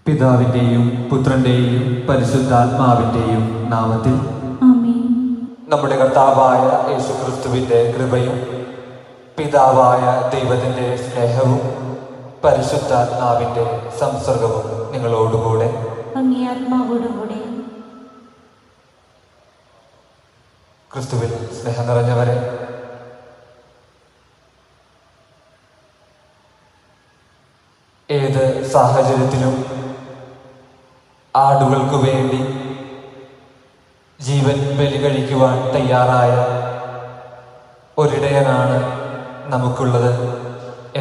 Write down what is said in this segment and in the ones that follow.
പിതാവിന്റെയും പുത്രന്റെയും പരിശുദ്ധാത്മാവിന്റെയും നാമത്തിൽ ആമേൻ. നമ്മുടെ കർത്താവായ യേശുക്രിസ്തുവിന്റെ കൃപയും പിതാവായ ദൈവത്തിന്റെ സ്നേഹവും പരിശുദ്ധാത്മാവിന്റെ സംസർഗവും നിങ്ങളോടുകൂടെ. അങ്ങേ ആത്മാവോടുകൂടെ. ക്രിസ്തുവിൽ സ്നേഹം നിറഞ്ഞവരെ, ഏത് സാഹചര്യത്തിലും ആടുകൾക്കു വേണ്ടി ജീവൻ ബലി കഴിക്കുവാൻ തയ്യാറായ ഒരിടയനാണ് നമുക്കുള്ളത്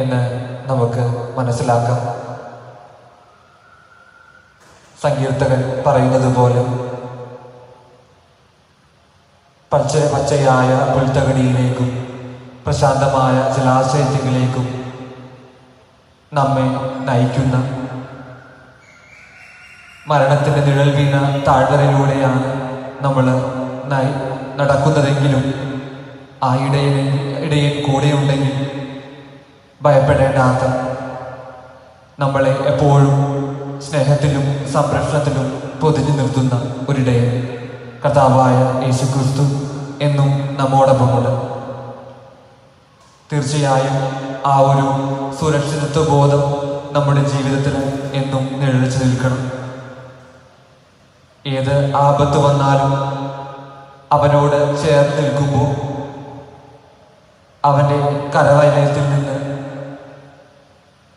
എന്ന് നമുക്ക് മനസ്സിലാക്കാം. സങ്കീർത്തകൻ പറയുന്നത് പോലെ പച്ചയായ പുൽത്തകടിയിലേക്കും പ്രശാന്തമായ ജലാശയത്തിലേക്കും നമ്മെ നയിക്കുന്ന, മരണത്തിൻ്റെ നിഴൽ വീണ താഴ്വരയിലൂടെയാണ് നമ്മൾ നടക്കുന്നതെങ്കിലും ആ ഇടയൻ കൂടെയുണ്ടെങ്കിൽ ഭയപ്പെടേണ്ടാത്ത, നമ്മളെ എപ്പോഴും സ്നേഹത്തിലും സംരക്ഷണത്തിലും പൊതിഞ്ഞു നിർത്തുന്ന ഒരിടയൻ കർത്താവായ യേശുക്രിസ്തു എന്നും നമ്മോടൊപ്പമുണ്ട്. തീർച്ചയായും ആ ഒരു സുരക്ഷിതത്വ ബോധം നമ്മുടെ ജീവിതത്തിൽ എന്നും നിഴലിച്ചു നിൽക്കണം. ഏത് ആപത്ത് വന്നാലും അവനോട് ചേർന്ന് നിൽക്കുമ്പോൾ, അവൻ്റെ കരവലയത്തിൽ നിന്ന്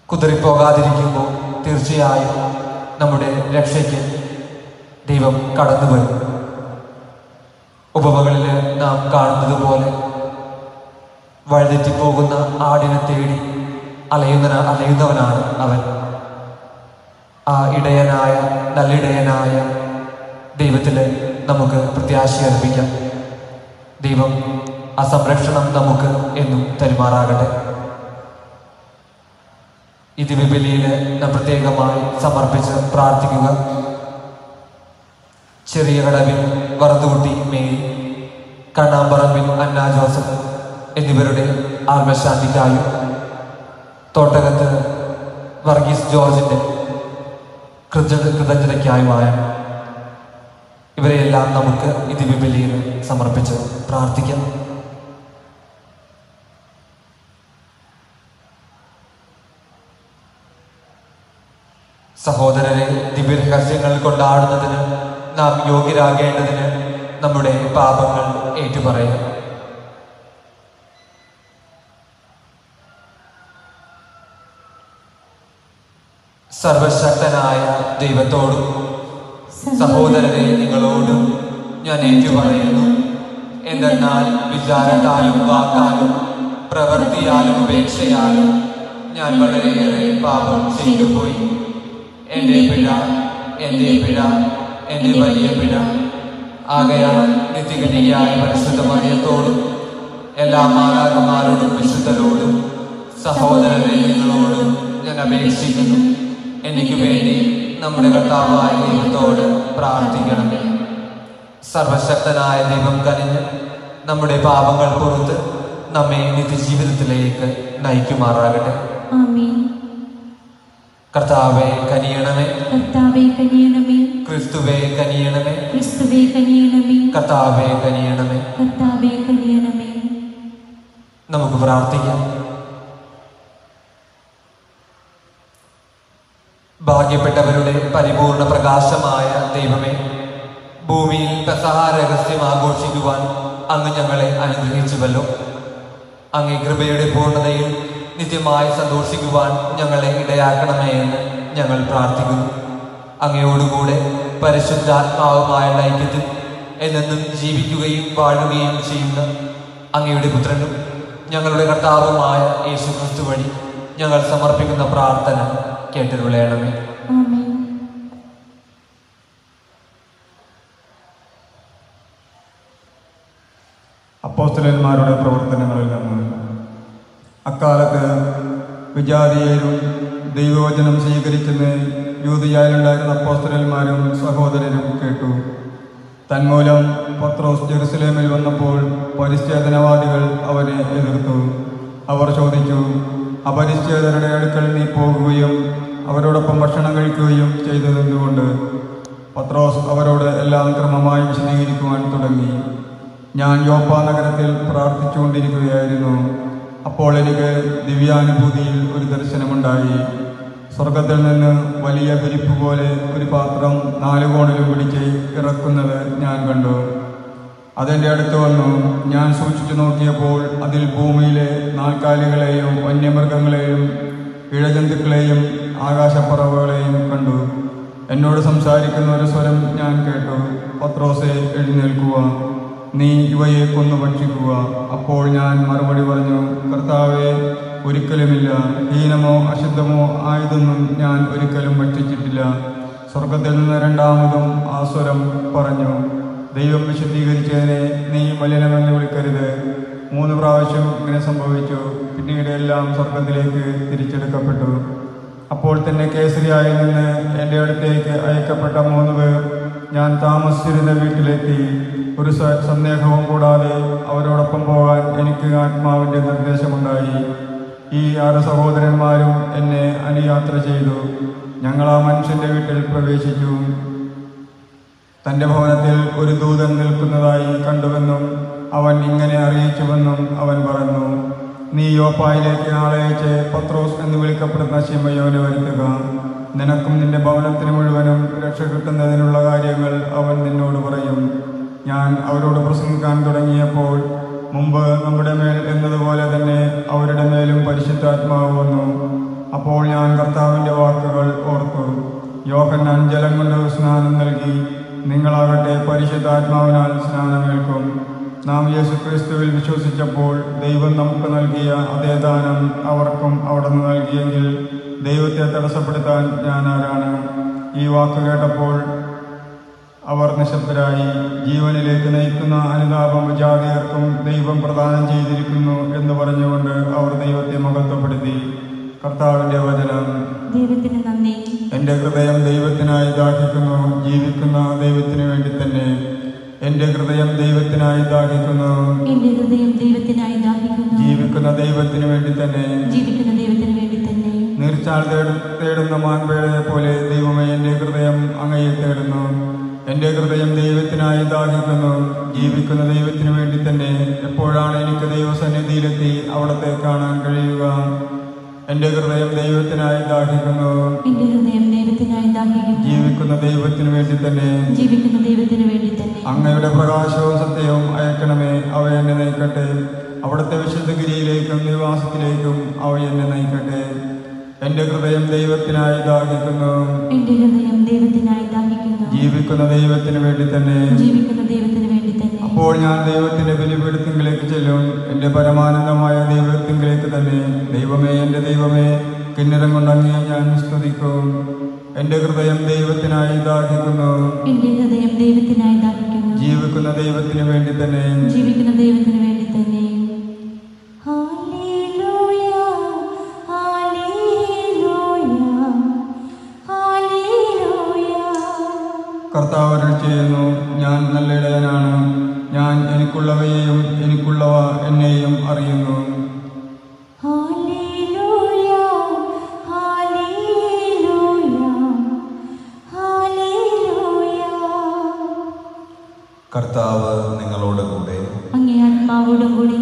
കുതറിപ്പോകാതിരിക്കുമ്പോൾ തീർച്ചയായും നമ്മുടെ രക്ഷയ്ക്ക് ദൈവം കടന്നു വരും. ഉപമകളിൽ നാം കാണുന്നത് പോലെ വഴിതെറ്റിപ്പോകുന്ന ആടിനെ തേടി അലയുന്നവനാണ് അവൻ. ആ ഇടയനായ, നല്ലിടയനായ ദൈവത്തിൽ നമുക്ക് പ്രത്യാശ അർപ്പിക്കാം. ദൈവം ആ സംരക്ഷണം നമുക്ക് എന്നും തരുമാറാകട്ടെ. ഈ ദിവ്യബലിയിൽ നാം പ്രത്യേകമായി സമർപ്പിച്ച് പ്രാർത്ഥിക്കുക. ചെറിയ കടവിൽ വറുതുകുട്ടി മേരി, കണ്ണാമ്പറമ്പിൽ അന്ന ജോസഫ് എന്നിവരുടെ ആത്മശാന്തിക്കായും, തോട്ടകത്ത് വർഗീസ് ജോർജിന്റെ കൃതജ്ഞതയ്ക്കായുമായ ഇവരെയെല്ലാം നമുക്ക് ഈ ദിവ്യബലിയിൽ സമർപ്പിച്ച് പ്രാർത്ഥിക്കാം. സഹോദരരെ, ദിവ്യരഹസ്യങ്ങൾ കൊണ്ടാടുന്നതിന് നാം യോഗ്യരാകേണ്ടതിന് നമ്മുടെ പാപങ്ങൾ ഏറ്റുപറയാം. സർവശക്തനായ ദൈവത്തോടും സഹോദരരെ നിങ്ങളോടും ഞാൻ ഏറ്റുപറയുന്നു. എന്തെന്നാൽ വിചാരത്താലും വാക്കാലും പ്രവൃത്തിയാലും ഉപേക്ഷയാലും ഞാൻ വളരെയേറെ പാപം ചെയ്തുപോയി. എൻ്റെ പിഴ, എൻ്റെ വലിയ പിഴ. ആകയാൽ നിത്യകന്യകയായ പരിശുദ്ധ മറിയത്തോടും എല്ലാ മാലാഖമാരോടും വിശുദ്ധരോടും സഹോദരരെ നിങ്ങളോടും ഞാൻ അപേക്ഷിക്കുന്നു, എനിക്ക് വേണ്ടി നമ്മുടെ കർത്താവായ ദൈവത്തോട് പ്രാർത്ഥിക്കണമേ. സർവശക്തനായ ദൈവം കനിഞ്ഞ് നമ്മുടെ പാപങ്ങൾ പുറത്ത് നമ്മെ നിത്യജീവിതത്തിലേക്ക് നയിക്കുമാറാകട്ടെ. ആമേൻ. കർത്താവേ കനിയണമേ, കർത്താവേ കനിയണമേ. ക്രിസ്തുവേ കനിയണമേ, ക്രിസ്തുവേ കനിയണമേ. കർത്താവേ കനിയണമേ. കർത്താവേ കനിയണമേ. നമുക്ക് പ്രാർത്ഥിക്കാം. ഭാഗ്യപ്പെട്ടവരുടെ പരിപൂർണ പ്രകാശമായ ദൈവമേ, ഭൂമിയിൽ പെസഹ രഹസ്യം ആഘോഷിക്കുവാൻ അങ്ങ് ഞങ്ങളെ അനുഗ്രഹിച്ചുവല്ലോ. അങ്ങേ കൃപയുടെ പൂർണ്ണതയിൽ നിത്യമായി സന്തോഷിക്കുവാൻ ഞങ്ങളെ ഇടയാക്കണമേ എന്ന് ഞങ്ങൾ പ്രാർത്ഥിക്കുന്നു. അങ്ങയോടുകൂടെ പരിശുദ്ധാത്മാവുമായ ഐക്യത്തിൽ എന്നെന്നും ജീവിക്കുകയും വാഴുകയും ചെയ്യുന്ന അങ്ങയുടെ പുത്രനും ഞങ്ങളുടെ കർത്താവുമായ യേശുക്രിസ്തു വഴി ഞങ്ങൾ സമർപ്പിക്കുന്ന പ്രാർത്ഥന കേട്ടുകൊള്ളണമേ. ആമേൻ. അപ്പോസ്തലന്മാരുടെ പ്രവർത്തനങ്ങളിൽ നിന്ന് അക്കാലത്ത് വിജാതീയരും ദൈവവചനം സ്വീകരിച്ചെന്ന് യൂദയായിലുണ്ടായിരുന്ന അപ്പോസ്തലന്മാരും സഹോദരരും കേട്ടു. തന്മൂലം പത്രോസ് ജെറുസലേമിൽ വന്നപ്പോൾ പരിച്ഛേദനവാദികൾ അവനെ എതിർത്തു. അവർ ചോദിച്ചു, അപരിച്ഛേദരുടെ അടുക്കൽ നീ പോകുകയും അവരോടൊപ്പം ഭക്ഷണം കഴിക്കുകയും ചെയ്തതെന്തുകൊണ്ട്? പത്രോസ് അവരോട് എല്ലാം ക്രമമായി വിശദീകരിക്കുവാൻ തുടങ്ങി. ഞാൻ യോപ്പ നഗരത്തിൽ പ്രാർത്ഥിച്ചുകൊണ്ടിരിക്കുകയായിരുന്നു. അപ്പോൾ എനിക്ക് ദിവ്യാനുഭൂതിയിൽ ഒരു ദർശനമുണ്ടായി. സ്വർഗത്തിൽ നിന്ന് വലിയ വിരിപ്പ് പോലെ ഒരു പാത്രം 4 കോണിലും പിടിച്ച് ഇറക്കുന്നത് ഞാൻ കണ്ടു. അതെൻ്റെ അടുത്ത് വന്നു. ഞാൻ സൂക്ഷിച്ചു നോക്കിയപ്പോൾ അതിൽ ഭൂമിയിലെ നാൽക്കാലികളെയും വന്യമൃഗങ്ങളെയും ഇഴജന്തുക്കളെയും ആകാശപ്പറവുകളെയും കണ്ടു. എന്നോട് സംസാരിക്കുന്ന ഒരു സ്വരം ഞാൻ കേട്ടു, പത്രോസേ, എഴുന്നേൽക്കുക, നീ ഇവയെ കൊന്നു ഭക്ഷിക്കുക. അപ്പോൾ ഞാൻ മറുപടി പറഞ്ഞു, കർത്താവേ, ഒരിക്കലുമില്ല. ഹീനമോ അശുദ്ധമോ ആയതൊന്നും ഞാൻ ഒരിക്കലും ഭക്ഷിച്ചിട്ടില്ല. സ്വർഗത്തിൽ നിന്ന് രണ്ടാമതും ആ സ്വരം പറഞ്ഞു, ദൈവം വിശുദ്ധീകരിച്ചതിനെ നീ മലിനമെന്ന് വിളിക്കരുത്. 3 പ്രാവശ്യം ഇങ്ങനെ സംഭവിച്ചു. പിന്നീട് എല്ലാം സ്വർഗത്തിലേക്ക് തിരിച്ചെടുക്കപ്പെട്ടു. അപ്പോൾ തന്നെ കേസരിയായിൽ നിന്ന് എൻ്റെ അടുത്തേക്ക് അയക്കപ്പെട്ട 3 പേർ ഞാൻ താമസിച്ചിരുന്ന വീട്ടിലെത്തി. ഒരു സന്ദേഹവും കൂടാതെ അവരോടൊപ്പം പോകാൻ എനിക്ക് ആത്മാവിൻ്റെ നിർദ്ദേശമുണ്ടായി. ഈ 6 സഹോദരന്മാരും എന്നെ അനുയാത്ര ചെയ്തു. ഞങ്ങൾ ആ മനുഷ്യൻ്റെ വീട്ടിൽ പ്രവേശിച്ചു. തൻ്റെ ഭവനത്തിൽ ഒരു ദൂതൻ നിൽക്കുന്നതായി കണ്ടുവെന്നും അവൻ ഇങ്ങനെ അറിയിച്ചുവെന്നും അവൻ പറഞ്ഞു, നീ യോപ്പായിലേക്ക് ആളയച്ച് പത്രോസ് എന്ന് വിളിക്കപ്പെടുന്ന ശിമയോനെ വരുത്തുക. നിനക്കും നിന്റെ ഭവനത്തിന് മുഴുവനും രക്ഷ കിട്ടുന്നതിനുള്ള കാര്യങ്ങൾ അവൻ നിന്നോട് പറയും. ഞാൻ അവരോട് പ്രസംഗിക്കാൻ തുടങ്ങിയപ്പോൾ മുമ്പ് നമ്മുടെ മേൽ എന്നതുപോലെ തന്നെ അവരുടെ മേലും പരിശുദ്ധാത്മാവ് വന്നു. അപ്പോൾ ഞാൻ കർത്താവിൻ്റെ വാക്കുകൾ ഓർത്തു. യോഹന്നാൻ ജലം കൊണ്ട് സ്നാനം നൽകി, നിങ്ങളാകട്ടെ പരിശുദ്ധാത്മാവിനാൽ സ്നാനമേൽക്കും. നാം യേശുക്രിസ്തുവിൽ വിശ്വസിച്ചപ്പോൾ ദൈവം നമുക്ക് നൽകിയ അതേ ദാനം അവർക്കും അവിടെ നിന്ന് നൽകിയെങ്കിൽ ദൈവത്തെ തടസ്സപ്പെടുത്താൻ ഞാൻ ആരാണ്? ഈ വാക്ക് കേട്ടപ്പോൾ അവർ നിശബ്ദരായി. ജീവനിലേക്ക് നയിക്കുന്ന അനുതാപം വിജാതീയർക്കും ദൈവം പ്രദാനം ചെയ്തിരിക്കുന്നു എന്ന് പറഞ്ഞുകൊണ്ട് അവർ ദൈവത്തെ മഹത്വപ്പെടുത്തി. കർത്താവിൻ്റെ വചനം. ദൈവത്തിന് നന്ദി. എൻ്റെ ഹൃദയം ദൈവത്തിനായി ദാഹിക്കുന്നു, ജീവിക്കുന്ന ദൈവത്തിന് വേണ്ടി തന്നെ. എൻ്റെ ഹൃദയം ദൈവത്തിനായി ദാഹിക്കുന്നു, എൻ്റെ ഹൃദയം ദൈവത്തിനായി ദാഹിക്കുന്നു, ജീവിക്കുന്ന ദൈവത്തിന് വേണ്ടി തന്നെ. ജീവിക്കുന്ന ദൈവത്തിന് വേണ്ടി തന്നെ. നീർച്ചാൽ തേടുന്ന മാൻപേടയെ പോലെ ദൈവമേ, എൻ്റെ ഹൃദയം അങ്ങയെ തേടുന്നു. എൻ്റെ ഹൃദയം ദൈവത്തിനായി ദാഹിക്കുന്നു, ജീവിക്കുന്ന ദൈവത്തിന് വേണ്ടി തന്നെ. എപ്പോഴാണ് എനിക്ക് ദൈവസന്നിധിയിലെത്തി അവിടത്തെ കാണാൻ കഴിയുക? എൻ്റെ ഹൃദയം ദൈവത്തിനായി ദാഹിക്കുന്നു, എൻ്റെ ഹൃദയം ദൈവത്തിനായി ദാഹിക്കുന്നു, ജീവിക്കുന്ന ദൈവത്തിന് വേണ്ടി തന്നെ. ജീവിക്കുന്ന ദൈവത്തിന് വേണ്ടി തന്നെ. അങ്ങയുടെ പ്രകാശവും സത്യവും അയക്കണമേ, അവ എന്നെ നയിക്കട്ടെ. അവിടുത്തെ വിശുദ്ധഗിരിയിലേക്കും നിവാസത്തിലേക്കും അവ എന്നെ നയിക്കട്ടെ. എൻ്റെ ഹൃദയം ദൈവത്തിനായി ദാഹിക്കുന്നു, എൻ്റെ ഹൃദയം ദൈവത്തിനായി ദാഹിക്കുന്നു, ജീവിക്കുന്ന ദൈവത്തിന് വേണ്ടി തന്നെ. ജീവിക്കുന്ന ദൈവത്തിന് വേണ്ടി തന്നെ. അപ്പോൾ ഞാൻ ദൈവത്തിന്റെ ബലിപീഠത്തിലേക്ക് ചെല്ലും, എൻ്റെ പരമാനന്ദമായ ദൈവത്തിലേക്ക് തന്നെ. ദൈവമേ, എൻ്റെ ദൈവമേ, കിന്നരം കൊണ്ട് അങ്ങയെ ഞാൻ സ്തുതിക്കും. എൻ്റെ ഹൃദയം ദൈവത്തിനായി ദാഹിക്കുന്നു, എൻ്റെ ഹൃദയം ദൈവത്തിനായി ദാഹിക്കുന്നു, ജീവിക്കുന്ന ദൈവത്തിന് വേണ്ടി തന്നെ. ജീവിക്കുന്ന ദൈവത്തിന് വേണ്ടി തന്നെ. Hallelujah, hallelujah, hallelujah. കർത്താവ് അരുളി ചെയ്യുന്നു, ഞാൻ നല്ല ഇടയനാണ്. ഞാൻ എനിക്കുള്ളവയെയും എനിക്കുള്ളവ എന്നെയും അറിയുന്നു. Hallelujah, hallelujah, hallelujah. കർത്താവ് നിങ്ങളോട് കൂടെ. അങ്ങേ ആത്മാവോടും കൂടി.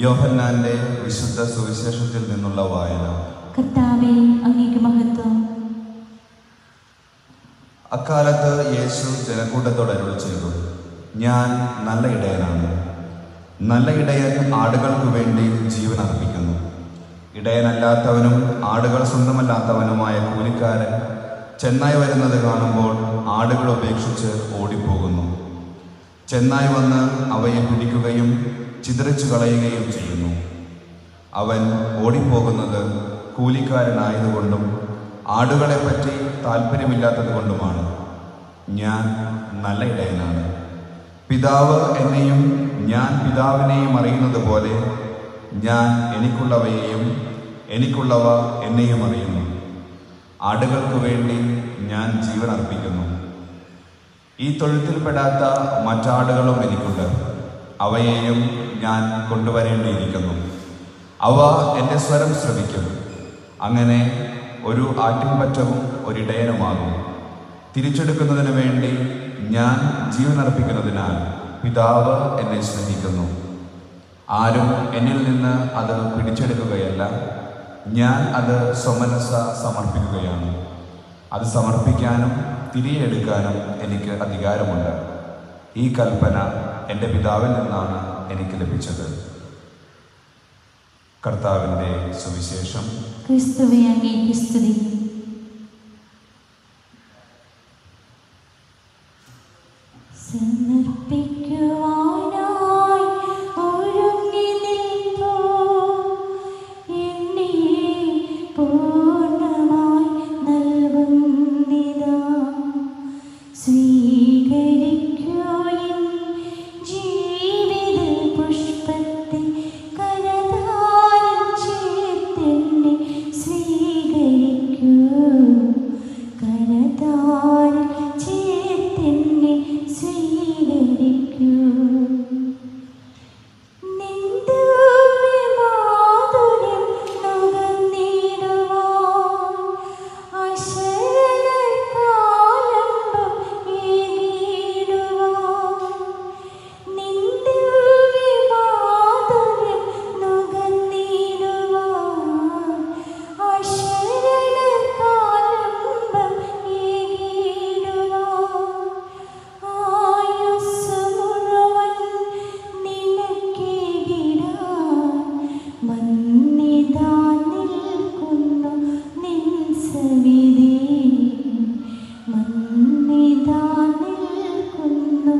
യോഹന്നാന്റെ വിശുദ്ധ സുവിശേഷത്തിൽ നിന്നുള്ള വായന. കർത്താവേ, അങ്ങേക്ക് മഹത്വം. അക്കാലത്ത് യേശു ജനക്കൂട്ടത്തോട് അരുളി ചെയ്തു, ഞാൻ നല്ല ഇടയനാണ്. നല്ല ഇടയൻ ആടുകൾക്ക് വേണ്ടി ജീവൻ അർപ്പിക്കുന്നു. ഇടയനല്ലാത്തവനും ആടുകൾ സ്വന്തമല്ലാത്തവനുമായ കൂലിക്കാരൻ ചെന്നായി വരുന്നത് കാണുമ്പോൾ ആടുകൾ ഉപേക്ഷിച്ച് ഓടിപ്പോകുന്നു. ചെന്നായി വന്ന് അവയെ പിടിക്കുകയും ചിതറിച്ചു കളയുകയും ചെയ്യുന്നു. അവൻ ഓടിപ്പോകുന്നത് കൂലിക്കാരനായതുകൊണ്ടും ആടുകളെപ്പറ്റി താല്പര്യമില്ലാത്തത് കൊണ്ടുമാണ്. ഞാൻ നല്ല ഇടയനാണ്. പിതാവ് എന്നെയും ഞാൻ പിതാവിനെയും അറിയുന്നത് പോലെ ഞാൻ എനിക്കുള്ളവയെയും എനിക്കുള്ളവ എന്നെയും അറിയുന്നു. ആടുകൾക്ക് വേണ്ടി ഞാൻ ജീവൻ അർപ്പിക്കുന്നു. ഈ തൊഴുത്തിൽപ്പെടാത്ത മറ്റാടുകളും എനിക്കുണ്ട്. അവയെയും ഞാൻ കൊണ്ടുവരേണ്ടിയിരിക്കുന്നു. അവ എൻ്റെ സ്വരം ശ്രവിക്കും. അങ്ങനെ ഒരു ആട്ടിൻപറ്റവും ഒരിടയനുമാകും. തിരിച്ചെടുക്കുന്നതിന് വേണ്ടി ഞാൻ ജീവൻ അർപ്പിക്കുന്നതിനാൽ പിതാവ് എന്നെ സ്നേഹിക്കുന്നു. ആരും എന്നിൽ നിന്ന് അത് പിടിച്ചെടുക്കുകയല്ല, ഞാൻ അത് സ്വമനസ്സ സമർപ്പിക്കുകയാണ്. അത് സമർപ്പിക്കാനും തിരികെ എടുക്കാനും എനിക്ക് അധികാരമുണ്ട്. ഈ കൽപ്പന എൻ്റെ പിതാവിൽ നിന്നാണ് എനിക്ക് ലഭിച്ചത്. കർത്താവിൻ്റെ സുവിശേഷം. ക്രിസ്തുവേ, അങ്ങേക്ക് സ്തുതി. സമർപ്പിക്കുവാനായി ഒരുങ്ങി നിൽപ്പൂ എന്നെ പൂർണ്ണമായി നൽകുന്നിതാ. സ്വീകരിക്കൂ എൻ ജീവിത പുഷ്പത്തെ, കരതാരിൽ ചേർത്തെന്നെ സ്വീകരിക്കൂ. കരതാരിൽ ചേർത്തെന്നെ സ്വീകരിക്കൂ. നിന്ദുമാധുര്യം നുകർന്നിടുവാൻ അശരണർക്കാലംബം ഏകിടുവാൻ. നിന്ദുമാധുര്യം നുകർന്നിടുവാൻ അശരണർക്കാലംബം ഏകിടുവാൻ. ആയുസ്സ് മുഴുവൻ നിനക്കേകിടാൻ വന്നിതാ നിൽക്കുന്നു നിൻ സവിധേ. വന്നിതാ നിൽക്കുന്നു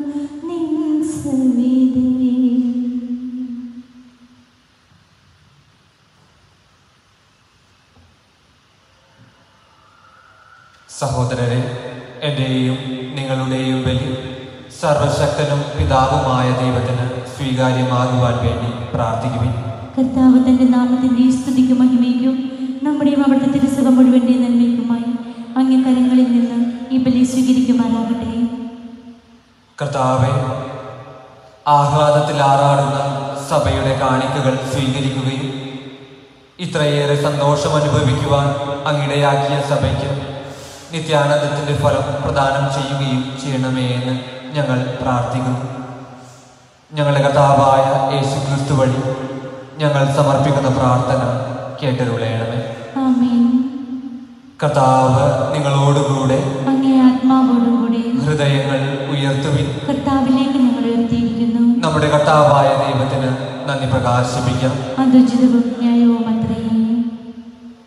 നിൻ സവിധേ. സഹോദരരെ, എൻ്റെയും നിങ്ങളുടെയും ബലി സർവശക്തനും പിതാവുമായ ദൈവത്തിന് സ്വീകാര്യമാകുവാൻ വേണ്ടി പ്രാർത്ഥിക്കുവിൻ. കർത്താവ് തന്റെ നാമത്തിന്റെ സ്തുതിക്കും മഹിമയ്ക്കും നമ്മുടെയും അവിടുത്തെ തിരുസഭ മുഴുവന്റെ നന്മയ്ക്കുമായി അങ്ങേ കരങ്ങളിൽ നിന്ന് ഈ ബലി സ്വീകരിക്കുമാറാകട്ടെ. കർത്താവെ, ആഹ്ലാദത്തിൽ ആറാടുന്ന സഭയുടെ കാണിക്കകൾ സ്വീകരിക്കുകയും ഇത്രയേറെ സന്തോഷം അനുഭവിക്കുവാൻ അങ്ങിടയാക്കിയ സഭയ്ക്ക് നിത്യാനന്ദത്തിൻ്റെ ഫലം പ്രദാനം ചെയ്യുകയും ചെയ്യണമേ എന്ന് ഞങ്ങൾ പ്രാർത്ഥിക്കുന്നു. ഞങ്ങളുടെ കർത്താവായ യേശുക്രിസ്തു വഴി ഞങ്ങൾ സമർപ്പിക്കുന്ന പ്രാർത്ഥന കേട്ടരുളയണമേ. ആമേൻ. കർത്താവ് നിങ്ങളോടുകൂടെ അങ്ങേ ആത്മാവോടുകൂടെ ഹൃദയങ്ങൾ ഉയർത്തുവിൻ. കർത്താവിലേക്ക് ഞങ്ങൾ ഉയർത്തിയിരിക്കുന്നു. നമ്മുടെ കർത്താവായ ദൈവത്തിന് നന്ദി പ്രകാശിപ്പിക്കാം. അതുചിതവും ന്യായവും അത്രേ.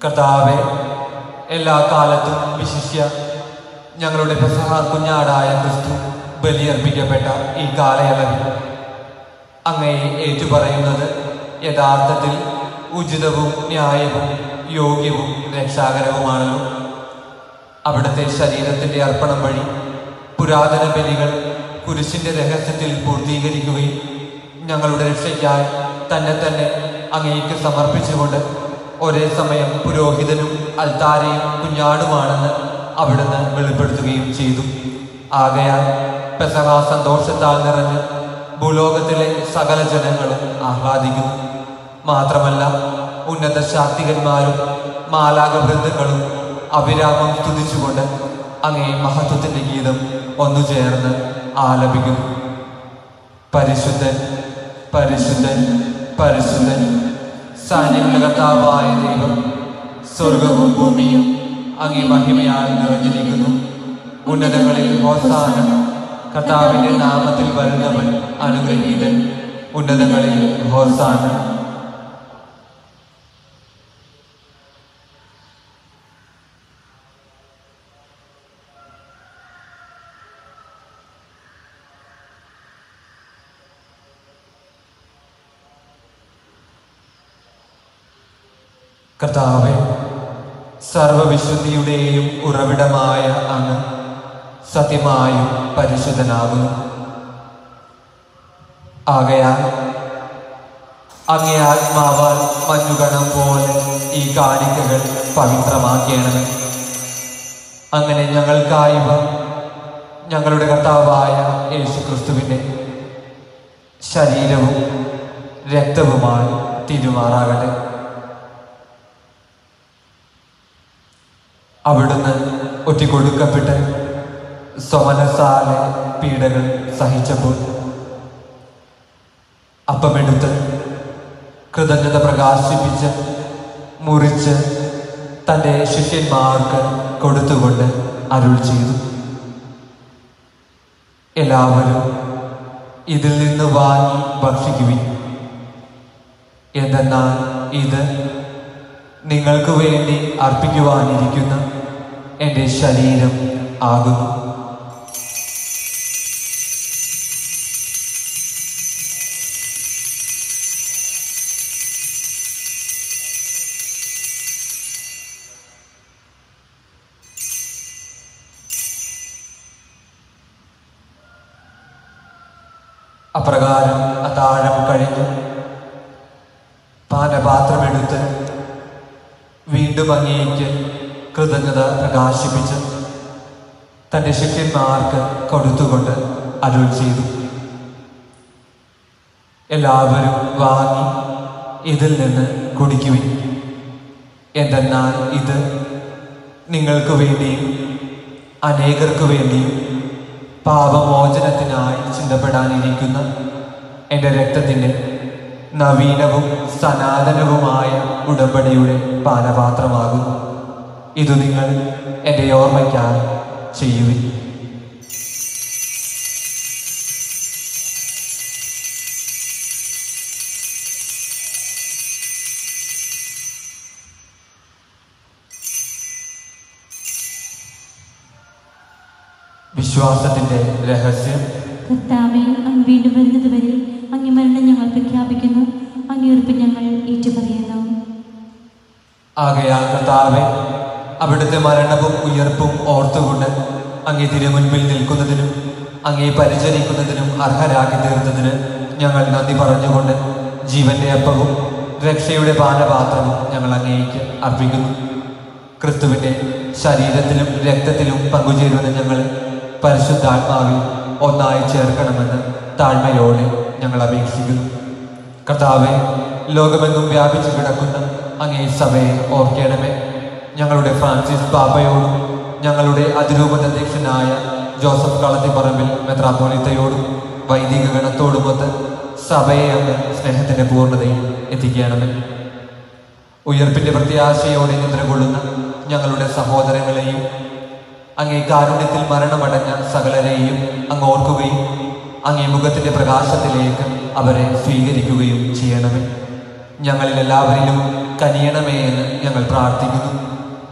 കർത്താവെ, എല്ലാ കാലത്തും വിശിഷ്യ ഞങ്ങളുടെ പെസഹ കുഞ്ഞാടായ ക്രിസ്തു ബലിയർപ്പിക്കപ്പെട്ട ഈ കാലയളവിൽ അങ്ങയെ ഏറ്റുപറയുന്നത് യഥാർത്ഥത്തിൽ ഉചിതവും ന്യായവും യോഗ്യവും രക്ഷാകരവുമാണല്ലോ. അവിടുത്തെ ശരീരത്തിൻ്റെ അർപ്പണം വഴി പുരാതന ബലികൾ കുരിശിൻ്റെ രഹസ്യത്തിൽ പൂർത്തീകരിക്കുകയും ഞങ്ങളുടെ രക്ഷയ്ക്കായി തന്നെ തന്നെ അങ്ങേക്ക് സമർപ്പിച്ചുകൊണ്ട് ഒരേ സമയം പുരോഹിതനും അൽത്താരയും കുഞ്ഞാടുമാണെന്ന് അവിടുന്ന് വെളിപ്പെടുത്തുകയും ചെയ്തു. ആകയാൽ പെസഹ സന്തോഷത്താൽ നിറഞ്ഞ് ഭൂലോകത്തിലെ സകല ജനങ്ങളും ആഹ്ലാദിക്കുന്നു. മാത്രമല്ല, ഉന്നത ശാക്തികന്മാരും മാലാകവൃന്ദങ്ങളും അവിരാമം സ്തുതിച്ചുകൊണ്ട് അങ്ങേ മഹത്വത്തിൻ്റെ ഗീതം ഒന്നുചേർന്ന് ആലപിക്കുന്നു. പരിശുദ്ധൻ, പരിശുദ്ധൻ, പരിശുദ്ധൻ, സൈന്യങ്ങളുടെ കർത്താവായ ദൈവം, സ്വർഗവും ഭൂമിയും അങ്ങേ മഹിമയാൽ നിറഞ്ഞിരിക്കുന്നു. ഉന്നതങ്ങളിൽ ഹോസാന. കർത്താവിന്റെ നാമത്തിൽ വരുന്നവൻ അനുഗ്രഹീതൻ. ഉന്നതങ്ങളിൽ ഹോസാന. കർത്താവേ, സർവവിശുദ്ധിയുടെയും ഉറവിടമായ അങ്ങ് സത്യമായും പരിശുദ്ധനാകുന്നു. ആകയാൽ അങ്ങേ ആത്മാവാൽ മഞ്ഞുകണം പോലെ ഈ കാണിക്കകൾ പവിത്രമാക്കണമേ. അങ്ങനെ ഞങ്ങൾക്കായി ഞങ്ങളുടെ കർത്താവായ യേശുക്രിസ്തുവിൻ്റെ ശരീരവും രക്തവുമായി തിരുമാറാകട്ടെ. അവിടുന്ന് ഒറ്റിക്കൊടുക്കപ്പെട്ട് സ്വമനസാലെ പീഡകൾ സഹിച്ചപ്പോൾ അപ്പമെടുത്ത് കൃതജ്ഞത പ്രകാശിപ്പിച്ച് മുറിച്ച് തൻ്റെ ശിഷ്യന്മാർക്ക് കൊടുത്തുകൊണ്ട് അരുൾ ചെയ്തു, എല്ലാവരും ഇതിൽ നിന്ന് വാങ്ങി ഭക്ഷിക്കുവിൻ. എന്തെന്നാൽ ഇത് നിങ്ങൾക്ക് വേണ്ടി അർപ്പിക്കുവാനിരിക്കുന്ന എൻ്റെ ശരീരം ആകുന്നു. അപ്രകാരം അത്താഴം കഴിഞ്ഞു പാനപാത്രമെടുത്ത് വീണ്ടും അങ്ങേക്ക് കൃതജ്ഞത പ്രകാശിപ്പിച്ച് തൻ്റെ ശിഷ്യന്മാർക്ക് കൊടുത്തുകൊണ്ട് അരുൾ ചെയ്തു, എല്ലാവരും വാങ്ങി ഇതിൽ നിന്ന് കുടിക്കുവിൻ. എന്തെന്നാൽ ഇത് നിങ്ങൾക്ക് വേണ്ടിയും അനേകർക്ക് വേണ്ടിയും പാപമോചനത്തിനായി ചിന്തപ്പെടാനിരിക്കുന്ന എൻ്റെ രക്തത്തിൻ്റെ നവീനവും സനാതനവുമായ ഉടമ്പടിയുടെ പാനപാത്രമാകുന്നു. ഇത് നിങ്ങൾ എൻ്റെ ഓർമ്മയ്ക്കായി ചെയ്യുവിൻ. വിശ്വാസത്തിന്റെ രഹസ്യം. കർത്താവേ, അങ്ങ് വീണ്ടും വരുന്നത് വരെ അങ്ങേ മരണം ഞങ്ങൾ പ്രഖ്യാപിക്കുന്നു, അങ്ങേ ഉറപ്പ് ഞങ്ങൾ ഏറ്റുപറയുന്നു. ആകയാൽ കർത്താവേ, അവിടുത്തെ മരണവും ഉയർപ്പും ഓർത്തുകൊണ്ട് അങ്ങേ തിരുമുൻപിൽ നിൽക്കുന്നതിനും അങ്ങേ പരിചരിക്കുന്നതിനും അർഹരാക്കി തീർത്തതിന് ഞങ്ങൾ നന്ദി പറഞ്ഞുകൊണ്ട് ജീവന്റെ അപ്പവും രക്ഷയുടെ പാനപാത്രവും ഞങ്ങൾ അങ്ങേക്ക് അർപ്പിക്കുന്നു. ക്രിസ്തുവിൻ്റെ ശരീരത്തിലും രക്തത്തിലും പങ്കുചേരുന്ന ഞങ്ങൾ പരിശുദ്ധാത്മാവിൽ ഒന്നായി ചേർക്കണമെന്ന് താഴ്മയോടെ ഞങ്ങൾ അപേക്ഷിക്കുന്നു. കർത്താവെ, ലോകമെങ്ങും വ്യാപിച്ചു കിടക്കുന്ന അങ്ങേ സഭയെ ഓർക്കണമേ. ഞങ്ങളുടെ ഫ്രാൻസിസ് പാപ്പയോടും ഞങ്ങളുടെ അതിരൂപതധ്യക്ഷനായ ജോസഫ് കളത്തിപ്പറമ്പിൽ മെത്രാപ്പോലിത്തയോടും വൈദിക ഗണത്തോടുമൊത്ത് സഭയെ അങ്ങ് സ്നേഹത്തിൻ്റെ പൂർണ്ണതയിൽ എത്തിക്കണമേ. ഉയർപ്പിൻ്റെ പ്രത്യാശയോടെ നിദ്രകൊള്ളുന്ന ഞങ്ങളുടെ സഹോദരങ്ങളെയും അങ്ങേ കാരുണ്യത്തിൽ മരണമടഞ്ഞ സകലരെയും അങ്ങ് ഓർക്കുകയും അങ്ങേ മുഖത്തിൻ്റെ പ്രകാശത്തിലേക്ക് അവരെ സ്വീകരിക്കുകയും ചെയ്യണമേ. ഞങ്ങളിൽ എല്ലാവരിലും കനിയണമേ എന്ന് ഞങ്ങൾ പ്രാർത്ഥിക്കുന്നു.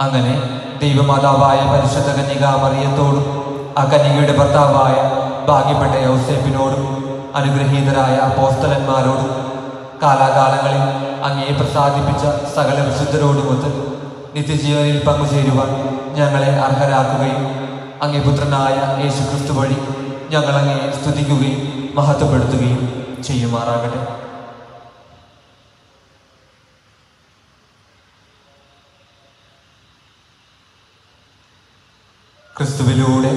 അങ്ങനെ ദൈവമാതാവായ പരിശുദ്ധ കന്യകാ മറിയത്തോടും ആ കന്യകയുടെ ഭർത്താവായ ഭാഗ്യപ്പെട്ട യൗസേപ്പിനോടും അനുഗ്രഹീതരായ അപ്പോസ്തലന്മാരോടും കാലാകാലങ്ങളിൽ അങ്ങയെ പ്രസാദിപ്പിച്ച സകല വിശുദ്ധരോടുമൊത്ത് നിത്യജീവനിൽ പങ്കുചേരുവാൻ ഞങ്ങളെ അർഹരാക്കുകയും അങ്ങേ പുത്രനായ യേശുക്രിസ്തു വഴി ഞങ്ങൾ അങ്ങയെ സ്തുതിക്കുകയും മഹത്വപ്പെടുത്തുകയും ചെയ്യുമാറാകട്ടെ. ക്രിസ്തുവിലൂടെ,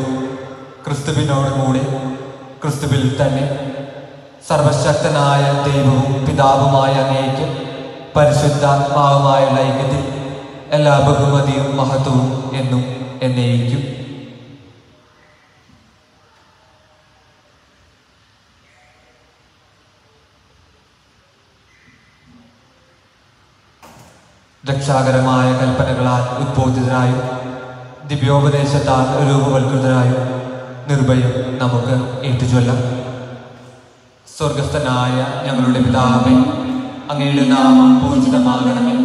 ക്രിസ്തുവിനോടുകൂടെ, ക്രിസ്തുവിൽ തന്നെ സർവശക്തനായ ദൈവവും പിതാവുമായ അങ്ങേക്ക് പരിശുദ്ധാത്മാവുമായുള്ള ഐക്യത്തിൽ എല്ലാ ബഹുമതിയും മഹത്വവും എന്നും എന്നേക്കും. രക്ഷാകരമായ കൽപ്പനകളാൽ ഉദ്ബോധിതരായും ദിവ്യോപദേശത്താൽ രൂപവൽകൃതരായും നിർഭയം നമുക്ക് ഏറ്റുചൊല്ലാം. സ്വർഗസ്ഥനായ ഞങ്ങളുടെ പിതാവേ, അങ്ങയുടെ നാമം പൂജിതമാകണമേ.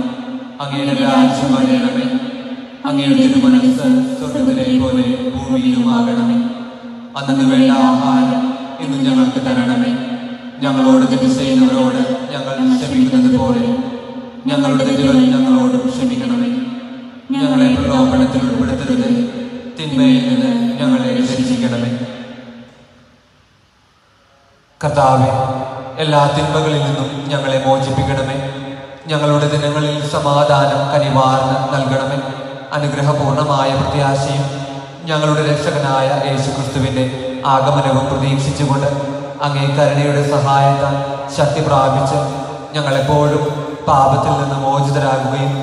അങ്ങയുടെ രാജ്യം വരണമേ. അങ്ങയുടെ തിരുമനസ്സ് സ്വർഗത്തിലെ പോലെ ഭൂമിയിലുമാകണമേ. അന്നു വേണ്ട ആഹാരം ഇന്ന് ഞങ്ങൾക്ക് തരണമേ. ഞങ്ങളോട് തെറ്റ് ചെയ്യുന്നവരോട് ഞങ്ങൾ ക്ഷമിക്കുന്നത് പോലെ ഞങ്ങളുടെ തെറ്റുകൾ ഞങ്ങളോട് ക്ഷമിക്കണമേ. ഞങ്ങളെ പ്രലോഭനത്തിൽ ഉൾപ്പെടുത്തരുത്, തിന്മയിൽ നിന്ന് ഞങ്ങളെ രക്ഷിക്കണമേ. കർത്താവേ, എല്ലാ തിന്മകളിൽ നിന്നും ഞങ്ങളെ മോചിപ്പിക്കണമേ. ഞങ്ങളുടെ ദിനങ്ങളിൽ സമാധാനം കനിവാർന്ന് നൽകണമേ. അനുഗ്രഹപൂർണമായ പ്രത്യാശയും ഞങ്ങളുടെ രക്ഷകനായ യേശുക്രിസ്തുവിൻ്റെ ആഗമനവും പ്രതീക്ഷിച്ചുകൊണ്ട് അങ്ങേ കരുണയുടെ സഹായത്താൽ ശക്തി പ്രാപിച്ച് ഞങ്ങളെപ്പോഴും പാപത്തിൽ നിന്ന് മോചിതരാകുകയും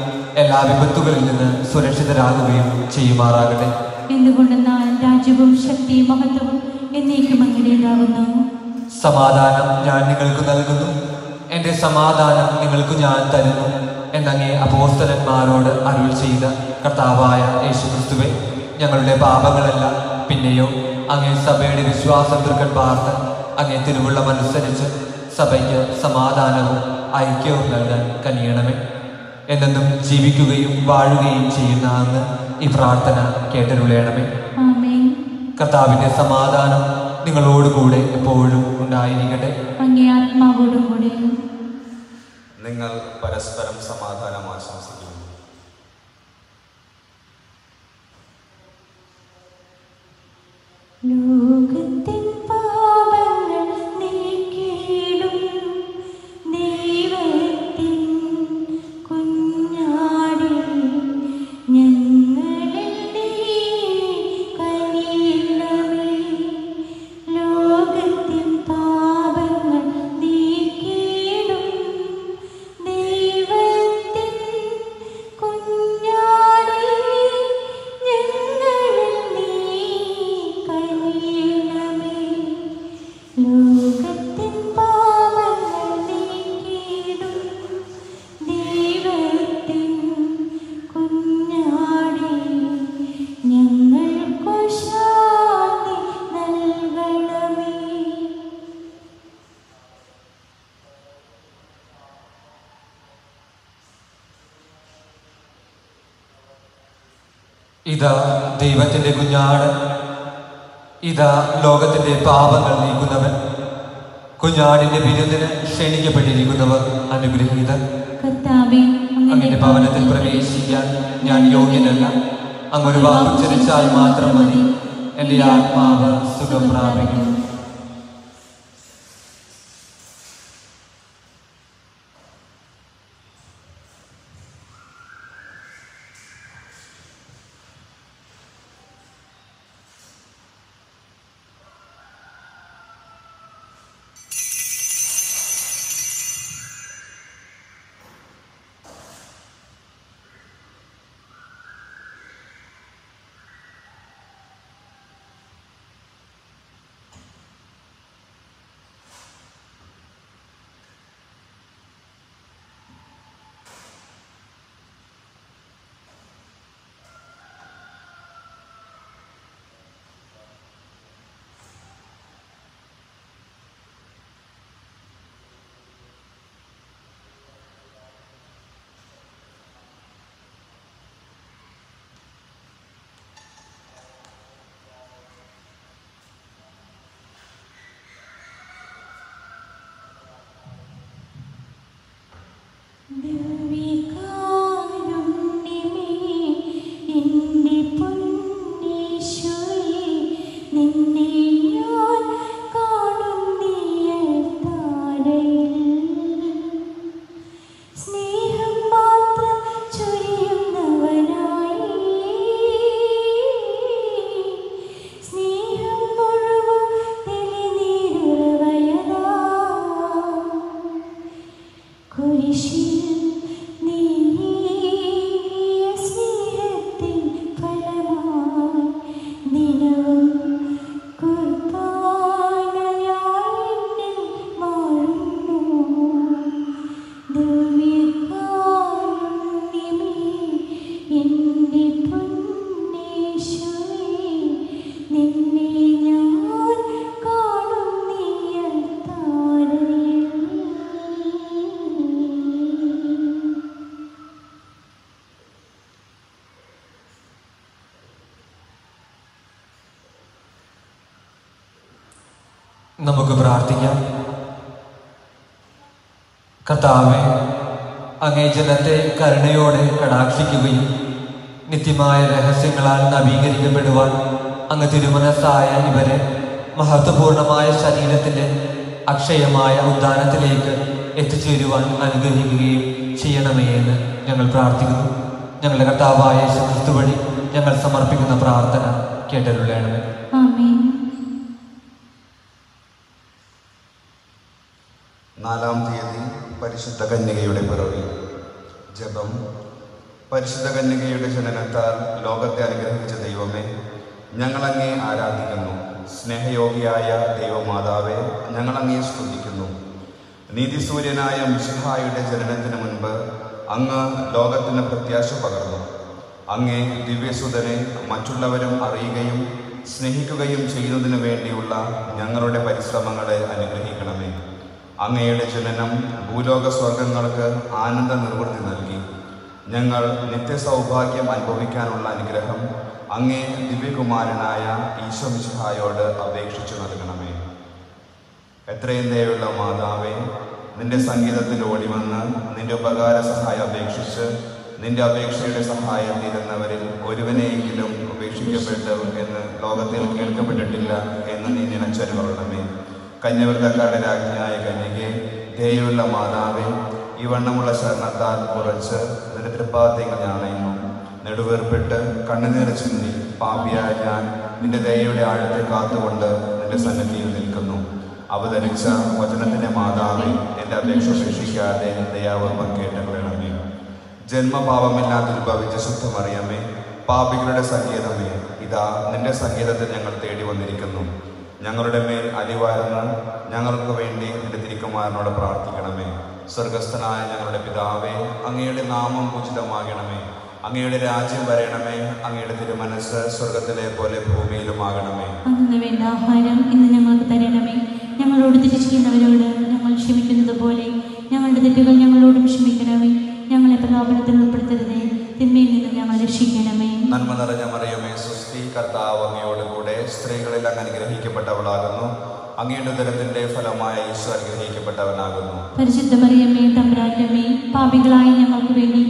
എല്ലാ വിപത്തുകളിൽ നിന്ന് സുരക്ഷിതരാകുകയും ചെയ്യുമാറാകട്ടെ. എന്തുകൊണ്ടെന്നാൽ രാജ്യവും ശക്തിയും മഹത്വവും എന്നേക്കും അങ്ങയുടേതാകുന്നു. സമാധാനം ഞാൻ നിങ്ങൾക്ക് നൽകുന്നു, എൻ്റെ സമാധാനം നിങ്ങൾക്ക് ഞാൻ തരുന്നു എന്നങ്ങേ അപ്പോസ്തലന്മാരോട് അരുൾ ചെയ്ത കർത്താവായ യേശുക്രിസ്തുവേ, ഞങ്ങളുടെ പാപങ്ങളല്ല പിന്നെയോ അങ്ങേ സഭയുടെ വിശ്വാസം തൃക്കൺ പാർത്ത് അങ്ങേ തിരുവുള്ളമനുസരിച്ച് സഭയ്ക്ക് സമാധാനവും ഐക്യവും നൽകാൻ കനിയണമേ. എന്നെന്നും ജീവിക്കുകയും വാഴുകയും ചെയ്യുന്ന അങ്ങ് ഈ പ്രാർത്ഥന കേട്ടരുളയണമേ. ആമേൻ. കർത്താവിൻ്റെ സമാധാനം നിങ്ങളോടുകൂടെ എപ്പോഴും ഉണ്ടായിരിക്കട്ടെ. അങ്ങേ ആത്മാവോടും കൂടെ. നിങ്ങൾ പരസ്പരം സമാധാനം ആശംസിക്കുന്നു. ലോകത്തിൻ പാപങ്ങൾ നീക്കിയിടും ദൈവത്തിൻ കുഞ്ഞാടേ, ഞങ്ങളിൽ നീ കനിയണമേ. ലോകത്തിൻ പാപങ്ങൾ നീക്കിയിടും ദൈവത്തിൻ കുഞ്ഞാടേ, ഞങ്ങളിൽ നീ കനിയണമേ. ലോകത്തിൻ പാപങ്ങൾ നീക്കിയിടും ദൈവത്തിൻ കുഞ്ഞാടേ, ഞങ്ങൾക്കു ശാന്തി നൽകണമേ. ഇതാ ദൈവത്തിൻ്റെ കുഞ്ഞാട്, ഇതാ ലോകത്തിൻ്റെ പാപങ്ങൾ നീക്കുന്നവൻ. കുഞ്ഞാടിൻ്റെ വിരുന്നിന് ക്ഷണിക്കപ്പെട്ടിരിക്കുന്നവർ അനുഗ്രഹീതർ. കർത്താവേ, അങ്ങയുടെ ഭവനത്തിൽ പ്രവേശിക്കാൻ ഞാൻ യോഗ്യനല്ല. അങ്ങൊരു വാക്കുച്ചരിച്ചാൽ മാത്രം മതി, എൻ്റെ ആത്മാവ് സുഖം പ്രാപിക്കും. നമുക്ക് പ്രാർത്ഥിക്കാം. കർത്താവേ, അങ്ങേ ജനത്തെ കരുണയോടെ കടാക്ഷിക്കുകയും നിത്യമായ രഹസ്യങ്ങളാൽ നവീകരിക്കപ്പെടുവാൻ അങ്ങ് തിരുമനസ്സായ ഇവരെ മഹത്വപൂർണമായ ശരീരത്തിൻ്റെ അക്ഷയമായ ഉദ്ധാനത്തിലേക്ക് എത്തിച്ചേരുവാൻ അനുഗ്രഹിക്കുകയും ചെയ്യണമേ എന്ന് ഞങ്ങൾ പ്രാർത്ഥിക്കുന്നു. ഞങ്ങളുടെ കർത്താവായ യേശു ക്രിസ്തു വഴി ഞങ്ങൾ സമർപ്പിക്കുന്ന പ്രാർത്ഥന കേട്ടരുളണമേ. ആമേൻ. 4-ാം തീയതി പരിശുദ്ധ കന്യകയുടെ പിറവി. ജപം. പരിശുദ്ധ കന്യകയുടെ ജനനത്താൽ ലോകത്തെ അനുഗ്രഹിച്ച ദൈവമേ, ഞങ്ങളങ്ങേ ആരാധിക്കുന്നു. സ്നേഹയോഗിയായ ദൈവമാതാവേ, ഞങ്ങളങ്ങേ സ്തുതിക്കുന്നു. നീതിസൂര്യനായ മിശിഹായുടെ ജനനത്തിന് മുൻപ് അങ്ങ് ലോകത്തിന് പ്രത്യാശ പകർന്നു. അങ്ങേ ദിവ്യസുതനെ മറ്റുള്ളവരും അറിയുകയും സ്നേഹിക്കുകയും ചെയ്യുന്നതിനു വേണ്ടിയുള്ള ഞങ്ങളുടെ പരിശ്രമങ്ങളെ അനുഗ്രഹിക്കണമേ. അങ്ങയുടെ ജനനം ഭൂലോക സ്വർഗങ്ങൾക്ക് ആനന്ദ നിർവൃത്തി നൽകി. ഞങ്ങൾ നിത്യസൗഭാഗ്യം അനുഭവിക്കാനുള്ള അനുഗ്രഹം അങ്ങേ ദിവ്യകുമാരനായ ഈശോ മിശിഹായോട് അപേക്ഷിച്ചു നൽകണമേ. എത്രയും ദയുള്ള മാതാവേ, നിന്റെ സംഗീതത്തിൽ ഓടിവന്ന് നിന്റെ ഉപകാര സഹായം അപേക്ഷിച്ച് നിന്റെ അപേക്ഷയുടെ സഹായം തീരുന്നവരിൽ ഒരുവനെയെങ്കിലും ഉപേക്ഷിക്കപ്പെട്ടു എന്ന് ലോകത്തിൽ കേൾക്കപ്പെട്ടിട്ടില്ല എന്ന് നീ നിലച്ചൊരുവരണമേ. കന്യവ്രതക്കാരുടെ രാജ്ഞിയായ കന്യകെ, ദയുള്ള മാതാവേ, ഈ വണ്ണമുള്ള ശരണത്താൽ കുറച്ച് നിന്റെ തൃപ്പാദ്യങ്ങൾ ഞാണയുന്നു. നെടുവേർപ്പെട്ട് കണ്ണുനീർ ചിന്തി പാപിയായ ഞാൻ നിന്റെ ദയയുടെ ആഴത്തെ കാത്തുകൊണ്ട് നിന്റെ സന്നിധിയിൽ നിൽക്കുന്നു. അവതരിച്ച വചനത്തിന്റെ മാതാവേ, എൻ്റെ അപേക്ഷ ഉപേക്ഷിക്കാതെ ദയാപൂർവം കേട്ടറിയണമേ. ജന്മപാപമില്ലാതെ ഉത്ഭവിച്ച ശുദ്ധമറിയമേ, പാപികളുടെ സംഗീതമേ, ഇതാ നിന്റെ സംഗീതത്തിൽ ഞങ്ങൾ തേടി വന്നിരിക്കുന്നു. ഞങ്ങളുടെ മേൽ അലിവാർന്ന് ഞങ്ങൾക്ക് വേണ്ടി നിന്റെ തിരുക്കുമാരനോട് പ്രാർത്ഥിക്കണമേ. സ്വർഗസ്ഥനായ ഞങ്ങളുടെ പിതാവേ, അങ്ങയുടെ നാമം പൂജിതമാകണമേ. അങ്ങയുടെ രാജ്യം വരണമേ. അങ്ങയുടെ തിരുമനസ് സ്വർഗത്തിലെ പോലെ ഭൂമിയിലുമാകണമേ. അന്നു വേണ്ട ആഹാരം ഇന്ന് ഞങ്ങൾക്ക് തരണമേ. ഞങ്ങളോട് തെറ്റ് ചെയ്യുന്നവരോട് ഞങ്ങൾ ക്ഷമിക്കുന്നത് പോലെ ഞങ്ങളുടെ തെറ്റുകൾ ഞങ്ങളോടും ക്ഷമിക്കണമേ. ഞങ്ങളെ പ്രലോഭനത്തിൽ ഉൾപ്പെടുത്തരുതേ, തിന്മയിൽ നിന്ന് ഞങ്ങൾ രക്ഷിക്കണമേ. നന്മ നിറഞ്ഞ മറിയമേ, സ്വസ്തി, കർത്താവ് അങ്ങയോടുകൂടെ സ്ത്രീകളിൽ അങ്ങ് അനുഗ്രഹിക്കപ്പെട്ടവളാകുന്നു. അങ്ങയുടെ ഉദരത്തിന്റെ ഫലമായ ഈശോ അനുഗ്രഹിക്കപ്പെട്ടവനാകുന്നു. പരിശുദ്ധ മറിയമേ, തമ്പുരാന്റെ അമ്മേ, പാപികളായ ഞങ്ങൾക്ക് വേണ്ടി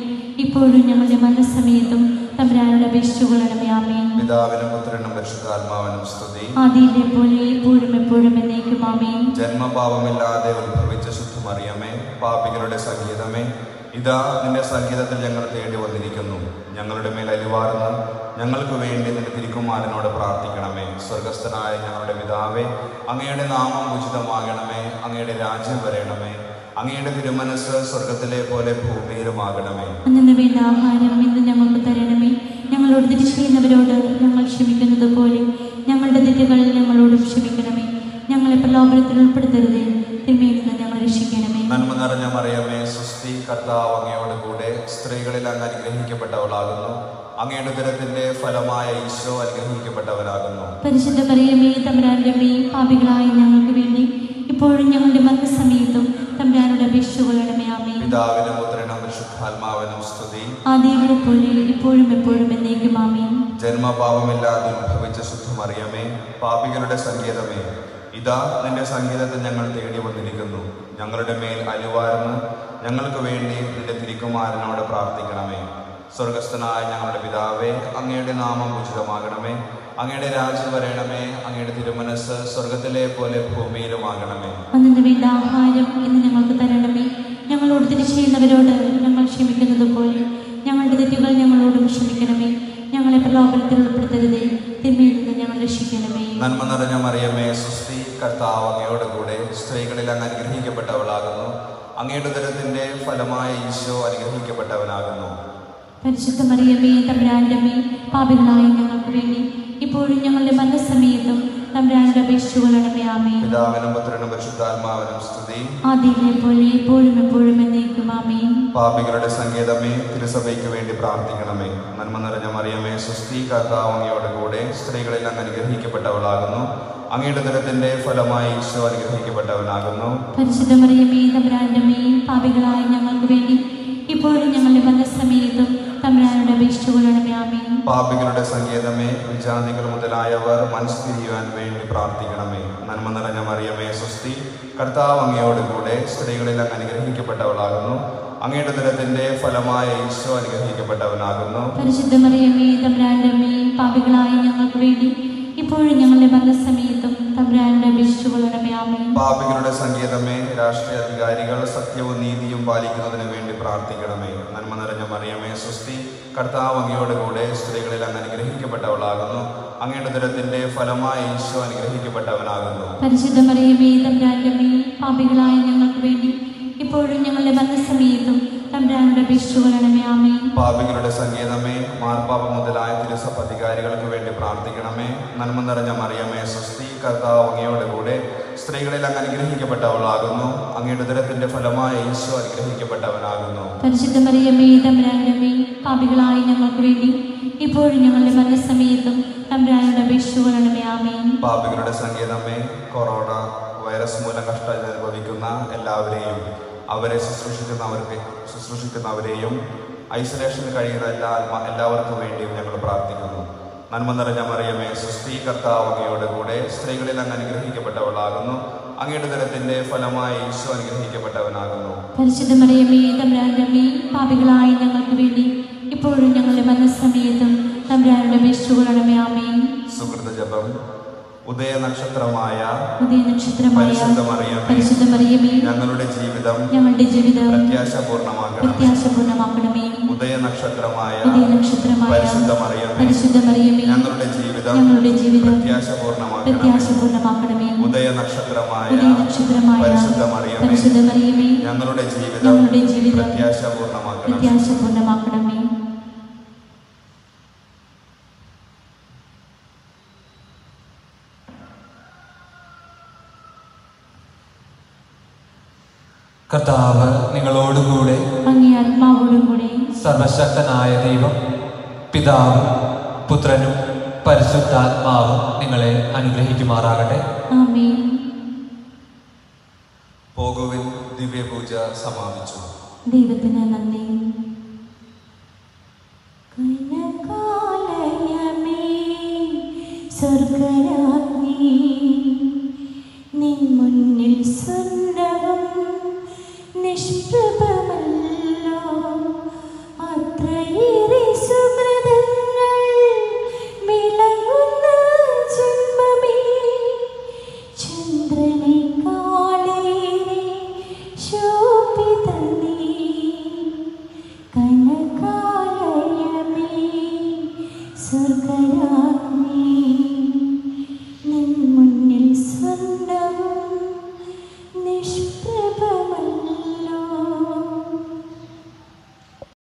ഇപ്പോഴും ഞങ്ങളുടെ മരണസമയത്തും തമ്പുരാനോട് അപേക്ഷിച്ചുകൊള്ളണമേ. ആമേൻ. പിതാവിനും പുത്രനും പരിശുദ്ധാത്മാവിനും സ്തുതി. ആദിയിലെ പോലെ ഇപ്പോഴും എപ്പോഴും എന്നേക്കും ആമേൻ. ജന്മപാപമില്ലാതെ ഉത്ഭവിച്ച ശുദ്ധമറിയമേ, പാപികളുടെ സംഗീതമേ, ഇതാ നിന്റെ സംഗീതത്തിൽ ഞങ്ങൾ തേടി വന്നിരിക്കുന്നു. ഞങ്ങളുടെ മേൽ അലിവാർന്ന് ഞങ്ങൾക്ക് വേണ്ടി നിന്റെ തിരുക്കുമാരനോട് പ്രാർത്ഥിക്കണമേ. സ്വർഗസ്ഥനായ ഞങ്ങളുടെ പിതാവേ, അങ്ങയുടെ നാമം ഉചിതമാകണമേ. അങ്ങയുടെ രാജ്യം വരണമേ. അങ്ങയുടെ തിരുമനസ് സ്വർഗത്തിലെ പോലെ ഭൂമിയിലുമാകണമേ. അന്നു വേണ്ട ആഹാരം ഇന്ന് ഞങ്ങൾക്ക് തരണമേ. ഞങ്ങളോട് തെറ്റ് ചെയ്യുന്നവരോട് ഞങ്ങൾ ക്ഷമിക്കുന്നത് പോലെ ഞങ്ങളുടെ തെറ്റുകൾ ഞങ്ങളോടും ക്ഷമിക്കണമേ. ഞങ്ങളെ പ്രലോഭനത്തിൽ ഉൾപ്പെടുത്തരുതേ, തിന്മയിൽ നിന്ന് ഞങ്ങൾ രക്ഷിക്കണമേ. നന്മ നിറഞ്ഞ മറിയമേ, സ്വസ്തി, കർത്താവ് അങ്ങയോട് കൂടെ സ്ത്രീകളിൽ അങ്ങ് അനുഗ്രഹിക്കപ്പെട്ടവളാകുന്നു. അങ്ങയുടെ ഉദരത്തിന്റെ ഫലമായ ഈശോ അനുഗ്രഹിക്കപ്പെട്ടവനാകുന്നു. പരിശുദ്ധ മറിയമേ, തമ്പുരാന്റെ അമ്മേ, പാപികളായ ഞങ്ങൾക്ക് വേണ്ടി ഇപ്പോഴും ഞങ്ങളുടെ മരണസമയത്തും തമ്പുരാനോട് അപേക്ഷിച്ചുകൊള്ളണമേ. ആമേൻ. പിതാവിനും പുത്രനും പരിശുദ്ധാത്മാവിനും സ്തുതി. ആദിയിലെ പോലെ ഇപ്പോഴും എപ്പോഴും എന്നേക്കും ആമേൻ. ജന്മപാപമില്ലാതെ ഉത്ഭവിച്ച ശുദ്ധമറിയമേ, പാപികളുടെ സംഗീതമേ, ഇതാ നിന്റെ സംഗീതത്തിൽ ഞങ്ങൾ തേടി വന്നിരിക്കുന്നു. ഞങ്ങളുടെ മേൽ അലിവാർന്ന് ഞങ്ങൾക്ക് വേണ്ടി നിന്റെ തിരുക്കുമാരനോട് പ്രാർത്ഥിക്കണമേ. സ്വർഗസ്ഥനായ ഞങ്ങളുടെ പിതാവേ, അങ്ങയുടെ നാമം ഉചിതമാകണമേ. അങ്ങയുടെ രാജ്യം വരണമേ. അങ്ങയുടെ തിരുമനസ് സ്വർഗത്തിലെ പോലെ ഭൂമിയിലുമാകണമേ. അന്നു വേണ്ട ആഹാരം ഇന്ന് ഞങ്ങൾക്ക് തരണമേ. ഞങ്ങളോട് തെറ്റ് ചെയ്യുന്നവരോട് ഞങ്ങൾ ക്ഷമിക്കുന്നത് പോലെ ഞങ്ങളുടെ തെറ്റുകൾ ഞങ്ങളോടും ക്ഷമിക്കണമേ. ഞങ്ങളെ പ്രലോഭനത്തിൽ ഉൾപ്പെടുത്തരുതേ, തിന്മയിൽ നിന്ന് ഞങ്ങൾ രക്ഷിക്കണമേ. നന്മ നിറഞ്ഞ മറിയമേ, സ്വസ്തി, കർത്താവ് അങ്ങയോട് കൂടെ സ്ത്രീകളിൽ അങ്ങ് അനുഗ്രഹിക്കപ്പെട്ടവളാകുന്നു. അങ്ങയുടെ ഉദരത്തിന്റെ ഫലമായ ഈശോ അനുഗ്രഹിക്കപ്പെട്ടവനാകുന്നു. പരിശുദ്ധ മറിയമേ, തമ്പുരാന്റെ അമ്മേ, പാപികളായ ഞങ്ങൾക്ക് വേണ്ടി ഇപ്പോഴും ഞങ്ങളുടെ മരണസമയത്തും തമ്പുരാനോട് അപേക്ഷിച്ചുകൊള്ളണമേ. ആമേൻ. പിതാവിനും പുത്രനും പരിശുദ്ധാത്മാവിനും സ്തുതി. ആദിയിലെ പോലെ ഇപ്പോഴും എപ്പോഴും എന്നേക്കും ആമേൻ. പാപികളുടെ സംഗീതമേ, തിരുസഭയ്ക്ക് വേണ്ടി പ്രാർത്ഥിക്കണമേ. നന്മ നിറഞ്ഞ മറിയമേ, സ്വസ്തി, കർത്താവ് അങ്ങയോട് കൂടെ സ്ത്രീകളിൽ അങ്ങ് അനുഗ്രഹിക്കപ്പെട്ടവളാകുന്നു. അങ്ങയുടെ ഉദരത്തിന്റെ ഫലമായി ഈശോ അനുഗ്രഹിക്കപ്പെട്ടവനാകുന്നു. പരിശുദ്ധ മറിയമേ, തമ്പുരാന്റെ അമ്മേ, പാപികളായ ഞങ്ങൾക്ക് വേണ്ടി ഇപ്പോഴും ഞങ്ങളുടെ മരണസമയത്തും തമ്പുരാനോട് അപേക്ഷിച്ചുകൊള്ളണമേ. ആമേൻ. പാപികളുടെ സംഗീതമേ, വിജാതികൾ മുതലായവർ മനസ്തിരിയുവാൻ വേണ്ടി പ്രാർത്ഥിക്കണമേ. നന്മ നിറഞ്ഞ മറിയമേ, സ്വസ്തി, കർത്താവ് അങ്ങയോട് കൂടെ സ്ത്രീകളിൽ അങ്ങ് അനുഗ്രഹിക്കപ്പെട്ടവളാകുന്നു. അങ്ങയുടെ ഉദരത്തിന്റെ ഫലമായ ഈശോ അനുഗ്രഹിക്കപ്പെട്ടവനാകുന്നു. പരിശുദ്ധ മറിയമേ, തമ്പുരാന്റെ അമ്മേ, പാപികളായ ഞങ്ങൾക്ക് വേണ്ടി ഇപ്പോഴും ഞങ്ങളുടെ മരണസമയത്തും തമ്പുരാനോട് അപേക്ഷിച്ചുകൊള്ളണമേ. ആമേൻ. പാപികളുടെ സങ്കേതമേ, രാഷ്ട്രീയ അധികാരികൾ സത്യവും നീതിയും പാലിക്കുന്നതിന് വേണ്ടി പ്രാർത്ഥിക്കണമേ. നന്മ നിറഞ്ഞ മറിയമേ, സ്വസ്തി. കർത്താവ് അങ്ങയോട് കൂടെ സ്ത്രീകളിൽ അങ്ങ് അനുഗ്രഹിക്കപ്പെട്ടവളാകുന്നു. അങ്ങയുടെ ഉദരത്തിന്റെ ഫലമായി ഈശോ അനുഗ്രഹിക്കപ്പെട്ടവനാകുന്നു. പരിശുദ്ധ മറിയമേ, തമ്പുരാന്റെ അമ്മേ, പാപികളായ ഞങ്ങൾക്ക് വേണ്ടി ഇപ്പോഴും ഞങ്ങളുടെ മരണസമയത്തും തമ്പുരാനോട് അപേക്ഷിച്ചുകൊള്ളണമേ. ആമേൻ. പാപികളുടെ സങ്കേതമേ, മാർപ്പാപ മുതലായ തിരുസഭ അധികാരികൾക്ക് വേണ്ടി പ്രാർത്ഥിക്കണമേ. നന്മ നിറഞ്ഞ മറിയമേ, സ്വസ്തി. കർത്താവ് അങ്ങയോട് കൂടെ സ്ത്രീകളിൽ അങ്ങ് അനുഗ്രഹിക്കപ്പെട്ടവളാകുന്നു. അങ്ങയുടെ ഉദരത്തിന്റെ ഫലമായി ഈശോ അനുഗ്രഹിക്കപ്പെട്ടവനാകുന്നു. പരിശുദ്ധ മറിയമേ, തമ്പുരാന്റെ അമ്മേ, പാപികളായ ഞങ്ങൾക്ക് വേണ്ടി ഇപ്പോഴും ഞങ്ങളുടെ മരണസമയത്തും തമ്പുരാനോട് അപേക്ഷിച്ചുകൊള്ളണമേ. ആമേൻ. പാപികളുടെ സങ്കേതമേ, കൊറോണ വൈറസ് മൂലം കഷ്ടത അനുഭവിക്കുന്ന എല്ലാവരെയും അവരെ ശുശ്രൂഷിക്കുന്നവരെയും ഐസൊലേഷനിൽ കഴിയുന്ന എല്ലാവർക്കും വേണ്ടിയും ഞങ്ങൾ പ്രാർത്ഥിക്കുന്നു. നന്മ നിറഞ്ഞ മറിയമേ, സ്വസ്തി. കർത്താവ് അങ്ങയോട് കൂടെ സ്ത്രീകളിൽ അങ്ങ് അനുഗ്രഹിക്കപ്പെട്ടവളാകുന്നു. അങ്ങയുടെ ഉദരത്തിന്റെ ഫലമായി ഈശോ അനുഗ്രഹിക്കപ്പെട്ടവനാകുന്നു. പരിശുദ്ധ മറിയമേ, തമ്പുരാന്റെ അമ്മേ, പാപികളായ ഞങ്ങൾക്ക് വേണ്ടി ഇപ്പോഴും ഞങ്ങളുടെ മരണസമയത്തും തമ്പുരാനോട് അപേക്ഷിച്ചുകൊള്ളണമേ. ആമേൻ. സുഹൃത ജപം. ഉദയനക്ഷത്രമായ പരിശുദ്ധ മറിയമേ, ഞങ്ങളുടെ ജീവിതം പ്രത്യാശപൂർണ്ണമാക്കണമേ. ഉദയനക്ഷത്രമായ പരിശുദ്ധ മറിയമേ, ഞങ്ങളുടെ ജീവിതം പ്രത്യാശപൂർണ്ണമാക്കണമേ. ഉദയനക്ഷത്രമായ പരിശുദ്ധ മറിയമേ, ഞങ്ങളുടെ ജീവിതം പ്രത്യാശപൂർണ്ണമാക്കണമേ. കർത്താവ് നിങ്ങളോടുകൂടെ, അങ്ങേ ആത്മാവോടും കൂടെ. സർവശക്തനായ ദൈവം പിതാവും പുത്രനും പരിശുദ്ധാത്മാവും നിങ്ങളെ അനുഗ്രഹിക്കുമാറാകട്ടെ. ആമേൻ. പോകുവിൻ. ദിവ്യപൂജ സമാപിച്ചു. ദൈവത്തിന് നന്ദി. സ്വർഗരാജ്ഞി നിൻ മുന്നിൽ സുന്ദരം നിഷ്പ്രഭമല്ലോ. അത്രയേറെ സുഹൃതങ്ങൾ വിളങ്ങുന്ന ജന്മമേ, ചന്ദ്രനെക്കാളേറെ ശോഭിത നീ. കനകാലയമേ, സ്വർഗരാജ്ഞി നിൻ മുന്നിൽ സ്വന്തം